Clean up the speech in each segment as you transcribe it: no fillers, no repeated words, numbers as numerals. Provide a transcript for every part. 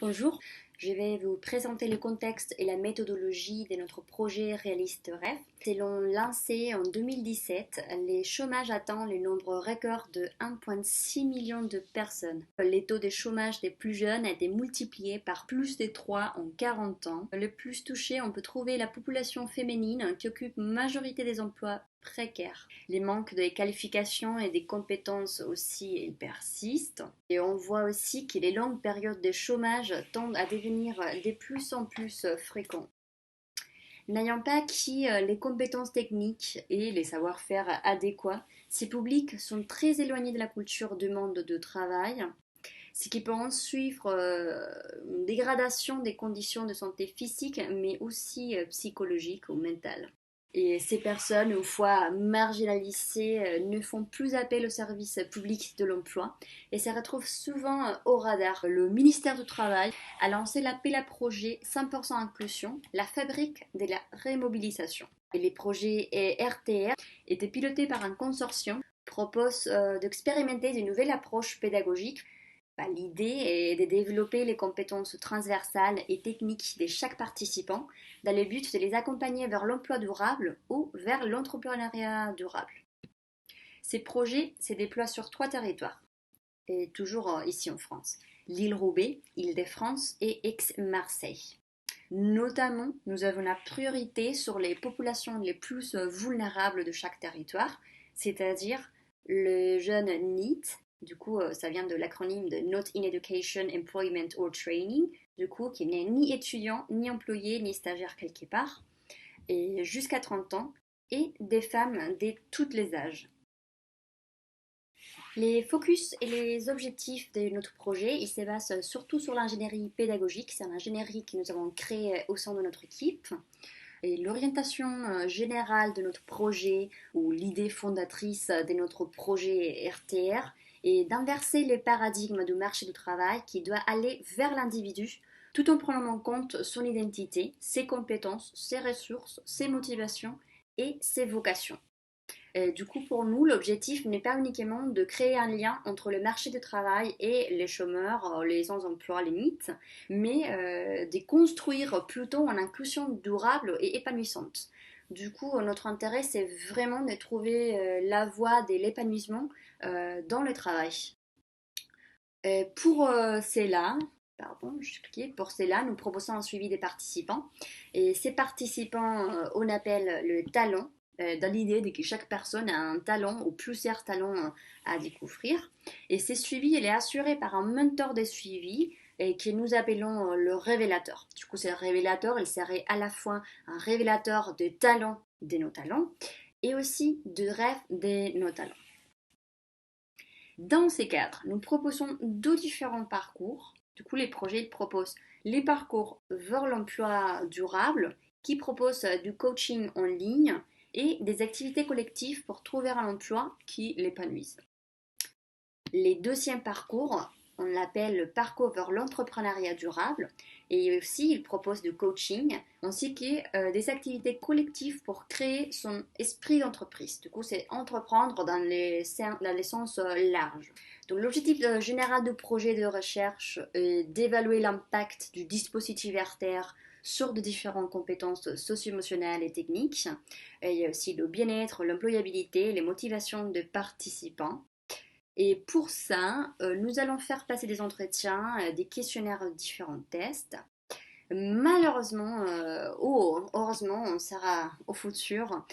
Bonjour, je vais vous présenter le contexte et la méthodologie de notre projet Réaliste Rêve. Selon l'INSEE en 2017, le chômage atteint le nombre record de 1,6 million de personnes. Les taux de chômage des plus jeunes a été multiplié par plus de 3 en 40 ans. Le plus touché, on peut trouver la population féminine qui occupe majorité des emplois précaires. Les manques de qualifications et des compétences aussi persistent. Et on voit aussi que les longues périodes de chômage tendent à devenir de plus en plus fréquentes. N'ayant pas acquis les compétences techniques et les savoir-faire adéquats, ces publics sont très éloignés de la culture du monde de travail, ce qui peut en suivre une dégradation des conditions de santé physique, mais aussi psychologique ou mentale. Et ces personnes, une fois marginalisées, ne font plus appel au service public de l'emploi et se retrouvent souvent au radar. Le ministère du Travail a lancé l'appel à projet 100% inclusion, la fabrique de la remobilisation. Et les projets RTR étaient pilotés par un consortium qui propose d'expérimenter de nouvelles approches pédagogiques. L'idée est de développer les compétences transversales et techniques de chaque participant dans le but de les accompagner vers l'emploi durable ou vers l'entrepreneuriat durable. Ces projets se déploient sur 3 territoires, et toujours ici en France: l'île-Roubaix, Île-de-France et Aix-Marseille. Notamment, nous avons la priorité sur les populations les plus vulnérables de chaque territoire, c'est-à-dire les jeunes NEET. Du coup, ça vient de l'acronyme de Not in Education, Employment or Training, du coup, qui n'est ni étudiant, ni employé, ni stagiaire quelque part, et jusqu'à 30 ans, et des femmes de tous les âges. Les focus et les objectifs de notre projet, ils se basent surtout sur l'ingénierie pédagogique. C'est l'ingénierie que nous avons créée au sein de notre équipe. Et l'orientation générale de notre projet, ou l'idée fondatrice de notre projet RTR, est d'inverser le paradigme du marché du travail qui doit aller vers l'individu tout en prenant en compte son identité, ses compétences, ses ressources, ses motivations et ses vocations. Du coup, pour nous, l'objectif n'est pas uniquement de créer un lien entre le marché du travail et les chômeurs, les sans-emploi, les mythes, mais de construire plutôt une inclusion durable et épanouissante. Du coup, notre intérêt, c'est vraiment de trouver la voie de l'épanouissement dans le travail. Pour cela, pour cela, nous proposons un suivi des participants. Et ces participants, on appelle le talent, dans l'idée de que chaque personne a un talent ou plusieurs talents à découvrir. Et ce suivi, il est assuré par un mentor de suivi et que nous appelons le révélateur. Du coup, ce révélateur, il serait à la fois un révélateur de talents de nos talents et aussi de rêves de nos talents. Dans ces cadres, nous proposons 2 différents parcours. Du coup, les projets ils proposent les parcours vers l'emploi durable, qui proposent du coaching en ligne et des activités collectives pour trouver un emploi qui l'épanouisse. Les deuxièmes parcours, on l'appelle le parcours vers l'entrepreneuriat durable, et aussi il propose du coaching ainsi que des activités collectives pour créer son esprit d'entreprise. Du coup, c'est entreprendre dans les sens larges. Donc, l'objectif général du projet de recherche est d'évaluer l'impact du dispositif RTR sur de différentes compétences socio-émotionnelles et techniques. Et il y a aussi le bien-être, l'employabilité, les motivations des participants. Et pour ça, nous allons faire passer des entretiens, des questionnaires, différents tests. Malheureusement, ou heureusement, on sera au futur.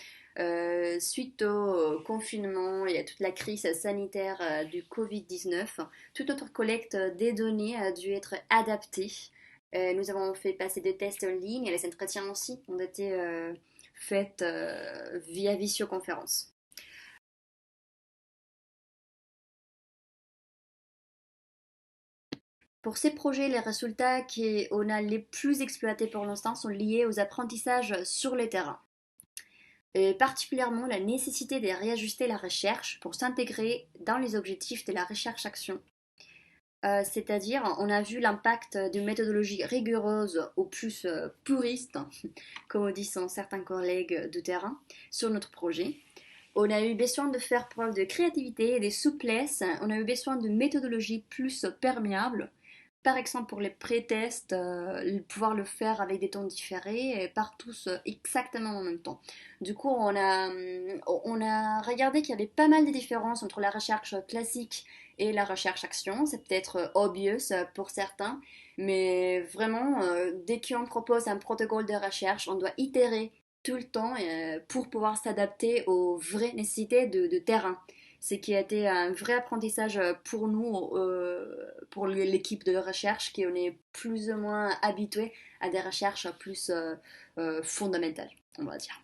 Suite au confinement et à toute la crise sanitaire du Covid-19, toute notre collecte des données a dû être adaptée. Nous avons fait passer des tests en ligne et les entretiens aussi ont été faits via visioconférence. Pour ces projets, les résultats qu'on a les plus exploités pour l'instant sont liés aux apprentissages sur le terrain. Et particulièrement la nécessité de réajuster la recherche pour s'intégrer dans les objectifs de la recherche-action. C'est-à-dire, on a vu l'impact d'une méthodologie rigoureuse ou plus puriste, comme disent certains collègues de terrain, sur notre projet. On a eu besoin de faire preuve de créativité et de souplesse. On a eu besoin de méthodologie plus perméable Par exemple, pour les pré-tests, pouvoir le faire avec des temps différés et par tous exactement en même temps. Du coup, on a regardé qu'il y avait pas mal de différences entre la recherche classique et la recherche action. C'est peut-être obvious pour certains, mais vraiment, dès qu'on propose un protocole de recherche, on doit itérer tout le temps pour pouvoir s'adapter aux vraies nécessités de terrain. Ce qui a été un vrai apprentissage pour nous, pour l'équipe de recherche, qui on est plus ou moins habitué à des recherches plus fondamentales, on va dire.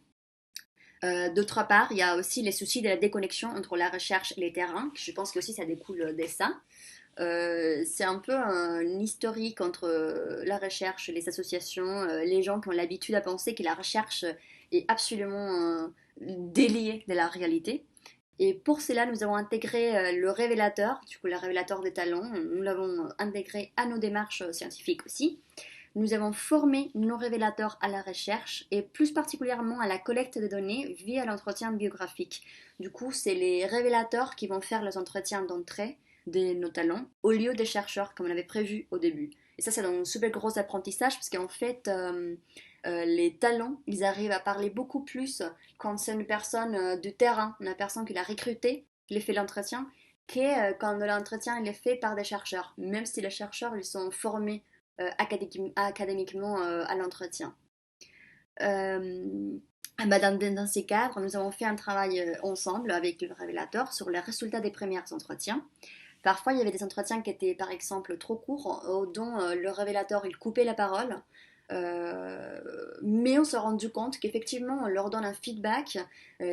D'autre part, il y a aussi les soucis de la déconnexion entre la recherche et les terrains. Je pense que aussi ça découle de ça. C'est un peu un historique entre la recherche, les associations, les gens qui ont l'habitude à penser que la recherche est absolument déliée de la réalité. Et pour cela, nous avons intégré le révélateur, du coup le révélateur des talents. Nous l'avons intégré à nos démarches scientifiques aussi. Nous avons formé nos révélateurs à la recherche et plus particulièrement à la collecte de données via l'entretien biographique. Du coup, c'est les révélateurs qui vont faire les entretiens d'entrée de nos talents au lieu des chercheurs comme on avait prévu au début. Et ça, c'est un super gros apprentissage parce qu'en fait, les talents, ils arrivent à parler beaucoup plus quand c'est une personne du terrain, une personne qui l'a recruté, qui a fait l'entretien, que quand l'entretien il est fait par des chercheurs, même si les chercheurs ils sont formés académiquement à l'entretien. Dans ces cadres, nous avons fait un travail ensemble avec le révélateur sur les résultats des premiers entretiens. Parfois, il y avait des entretiens qui étaient, par exemple, trop courts, dont le révélateur il coupait la parole. Mais on s'est rendu compte qu'effectivement, on leur donne un feedback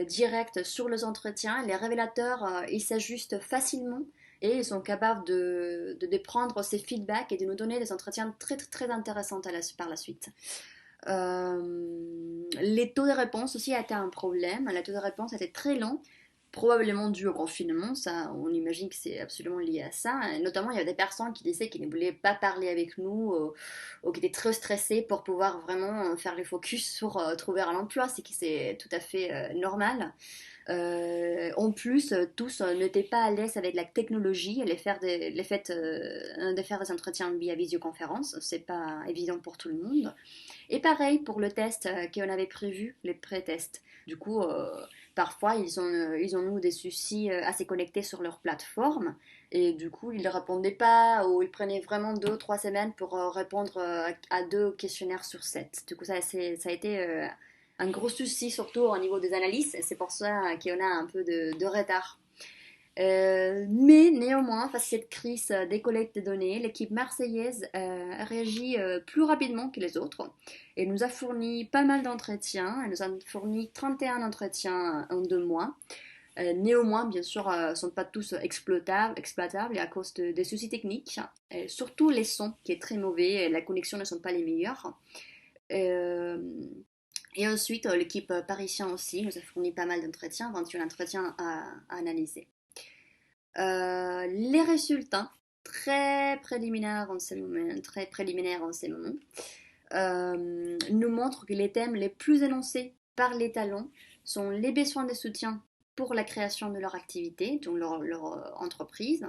direct sur les entretiens. Les révélateurs, ils s'ajustent facilement et ils sont capables de prendre ces feedbacks et de nous donner des entretiens très, très, très intéressants par la suite. Les taux de réponse aussi a été un problème. Le taux de réponse était très lent, probablement dû au confinement. Ça, on imagine que c'est absolument lié à ça. Et notamment, il y avait des personnes qui disaient qu'ils ne voulaient pas parler avec nous ou qui étaient très stressées pour pouvoir vraiment faire le focus sur trouver un emploi, ce qui c'est tout à fait normal. En plus, tous n'étaient pas à l'aise avec la technologie et de faire des entretiens via visioconférence. C'est pas évident pour tout le monde. Et pareil pour le test qu'on avait prévu, les pré-tests. Du coup, parfois, ils ont eu des soucis à se connecter sur leur plateforme. Et du coup, ils ne répondaient pas ou ils prenaient vraiment 2 ou 3 semaines pour répondre à 2 questionnaires sur 7. Du coup, ça a été un gros souci, surtout au niveau des analyses. C'est pour ça qu'on a un peu de retard. Mais néanmoins, face à cette crise des collectes de données, l'équipe marseillaise a réagi plus rapidement que les autres et nous a fourni pas mal d'entretiens. Elle nous a fourni 31 entretiens en 2 mois. Néanmoins, bien sûr, ne sont pas tous exploitables à cause des soucis techniques. Surtout les sons qui est très mauvais et la connexion ne sont pas les meilleures. Euh, et ensuite, l'équipe parisien aussi nous a fourni pas mal d'entretiens, 21 entretiens à analyser. Les résultats, très préliminaires en ces moments, nous montrent que les thèmes les plus énoncés par les talents sont les besoins de soutien pour la création de leur activité, donc leur entreprise,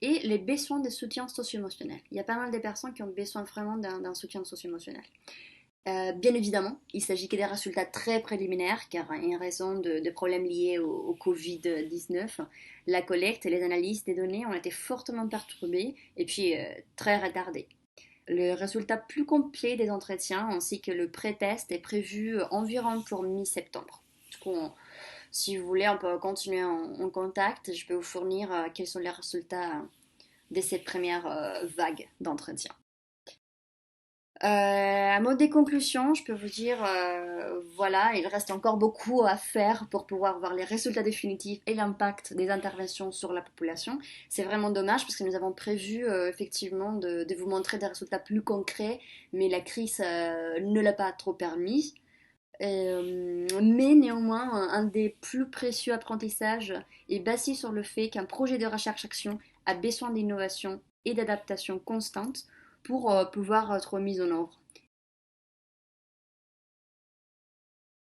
et les besoins de soutien socio-émotionnel. Il y a pas mal de personnes qui ont besoin vraiment d'un soutien socio-émotionnel. Bien évidemment, il s'agit que des résultats très préliminaires car en raison de problèmes liés au Covid-19, la collecte et les analyses des données ont été fortement perturbées et puis très retardées. Le résultat plus complet des entretiens ainsi que le pré-test est prévu environ pour mi-septembre. Du coup, si vous voulez, on peut continuer en contact. Je peux vous fournir quels sont les résultats de cette première vague d'entretien. À mode des conclusions, je peux vous dire, voilà, il reste encore beaucoup à faire pour pouvoir voir les résultats définitifs et l'impact des interventions sur la population. C'est vraiment dommage parce que nous avons prévu effectivement de vous montrer des résultats plus concrets, mais la crise ne l'a pas trop permis. Mais néanmoins, un des plus précieux apprentissages est basé sur le fait qu'un projet de recherche-action a besoin d'innovation et d'adaptation constante pour pouvoir être mis en œuvre.